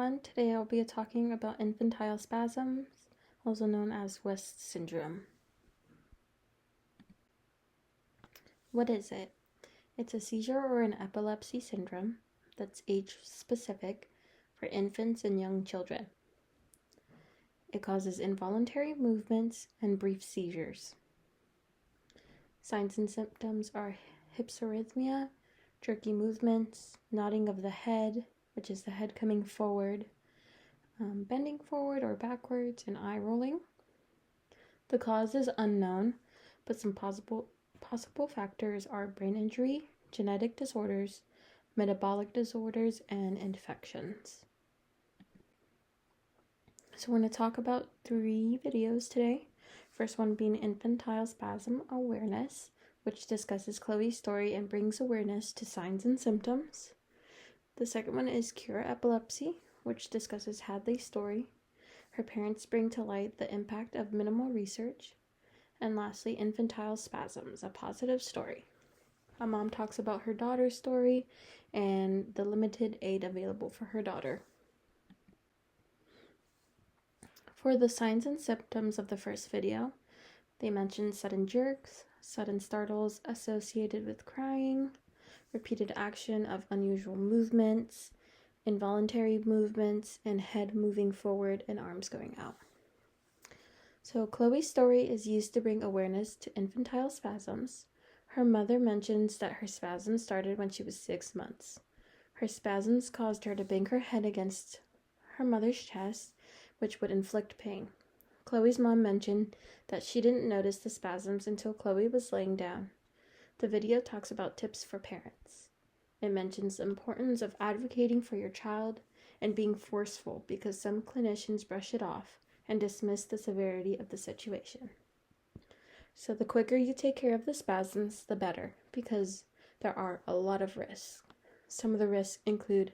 everyone. Today I'll be talking about infantile spasms, also known as West syndrome. What is it? It's a seizure or an epilepsy syndrome that's age-specific for infants and young children. It causes involuntary movements and brief seizures. Signs and symptoms are hypsarrhythmia, jerky movements, nodding of the head, which is the head coming forward, bending forward or backwards, and eye rolling. The cause is unknown, but some possible factors are brain injury, genetic disorders, metabolic disorders, and infections. So we're going to talk about 3 videos today. First one being infantile spasm awareness, which discusses Chloe's story and brings awareness to signs and symptoms. The second one is Cure Epilepsy, which discusses Hadley's story. Her parents bring to light the impact of minimal research. And lastly, Infantile Spasms, a positive story. A mom talks about her daughter's story and the limited aid available for her daughter. For the signs and symptoms of the first video, they mention sudden jerks, sudden startles associated with crying, repeated action of unusual movements, involuntary movements, and head moving forward and arms going out. So Chloe's story is used to bring awareness to infantile spasms. Her mother mentions that her spasms started when she was 6 months. Her spasms caused her to bang her head against her mother's chest, which would inflict pain. Chloe's mom mentioned that she didn't notice the spasms until Chloe was laying down. The video talks about tips for parents. It mentions the importance of advocating for your child and being forceful because some clinicians brush it off and dismiss the severity of the situation. So the quicker you take care of the spasms, the better, because there are a lot of risks. Some of the risks include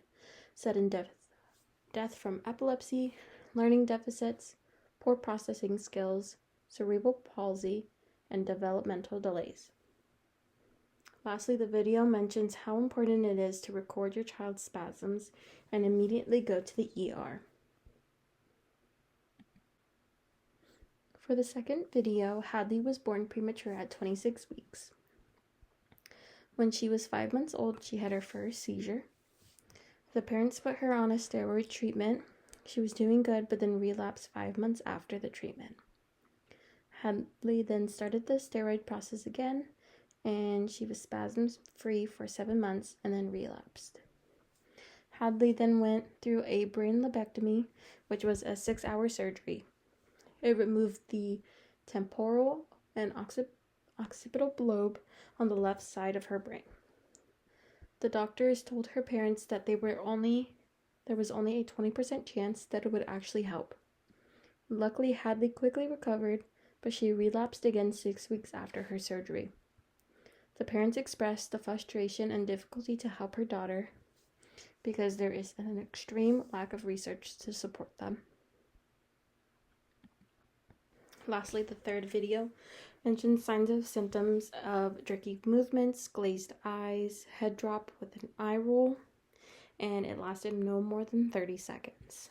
sudden death from epilepsy, learning deficits, poor processing skills, cerebral palsy, and developmental delays. Lastly, the video mentions how important it is to record your child's spasms and immediately go to the ER. For the second video, Hadley was born premature at 26 weeks. When she was 5 months old, she had her first seizure. The parents put her on a steroid treatment. She was doing good, but then relapsed 5 months after the treatment. Hadley then started the steroid process again, and she was spasms-free for 7 months and then relapsed. Hadley then went through a brain lobectomy, which was a 6-hour surgery. It removed the temporal and occipital lobe on the left side of her brain. The doctors told her parents that there was only a 20% chance that it would actually help. Luckily, Hadley quickly recovered, but she relapsed again 6 weeks after her surgery. The parents expressed the frustration and difficulty to help her daughter because there is an extreme lack of research to support them. Lastly, the third video mentions signs and symptoms of jerky movements, glazed eyes, head drop with an eye roll, and it lasted no more than 30 seconds.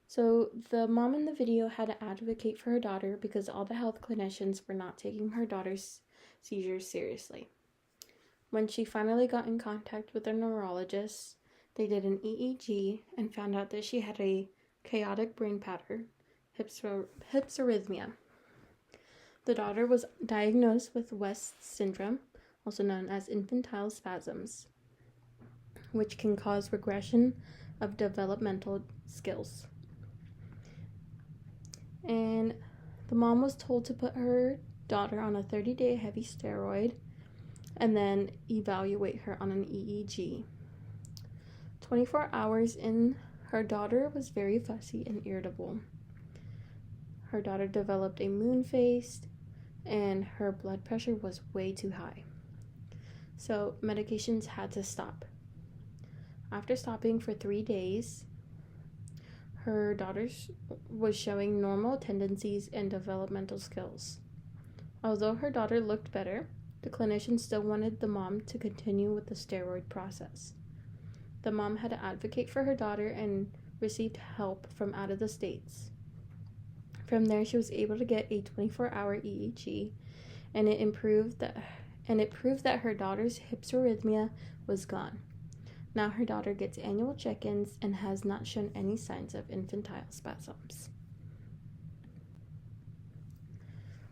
So the mom in the video had to advocate for her daughter because all the health clinicians were not taking her daughter's seizures seriously. When she finally got in contact with a neurologist, they did an EEG and found out that she had a chaotic brain pattern, hypsarrhythmia. The daughter was diagnosed with West syndrome, also known as infantile spasms, which can cause regression of developmental skills. And the mom was told to put her daughter on a 30-day heavy steroid and then evaluate her on an EEG. 24 hours in, her daughter was very fussy and irritable. Her daughter developed a moon face and her blood pressure was way too high. So medications had to stop. After stopping for 3 days, her daughter was showing normal tendencies and developmental skills. Although her daughter looked better, the clinician still wanted the mom to continue with the steroid process. The mom had to advocate for her daughter and received help from out of the states. From there, she was able to get a 24-hour EEG, and it proved that her daughter's hypsarrhythmia was gone. Now her daughter gets annual check-ins and has not shown any signs of infantile spasms.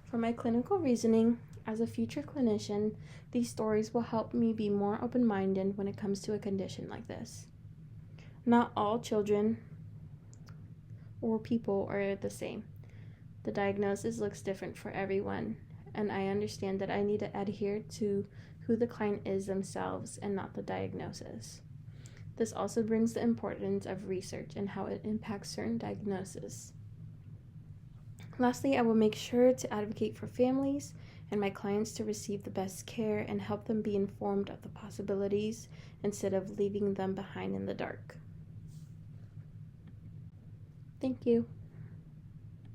For my clinical reasoning, as a future clinician, these stories will help me be more open-minded when it comes to a condition like this. Not all children or people are the same. The diagnosis looks different for everyone, and I understand that I need to adhere to who the client is themselves and not the diagnosis. This also brings the importance of research and how it impacts certain diagnoses. Lastly, I will make sure to advocate for families and my clients to receive the best care and help them be informed of the possibilities instead of leaving them behind in the dark. Thank you.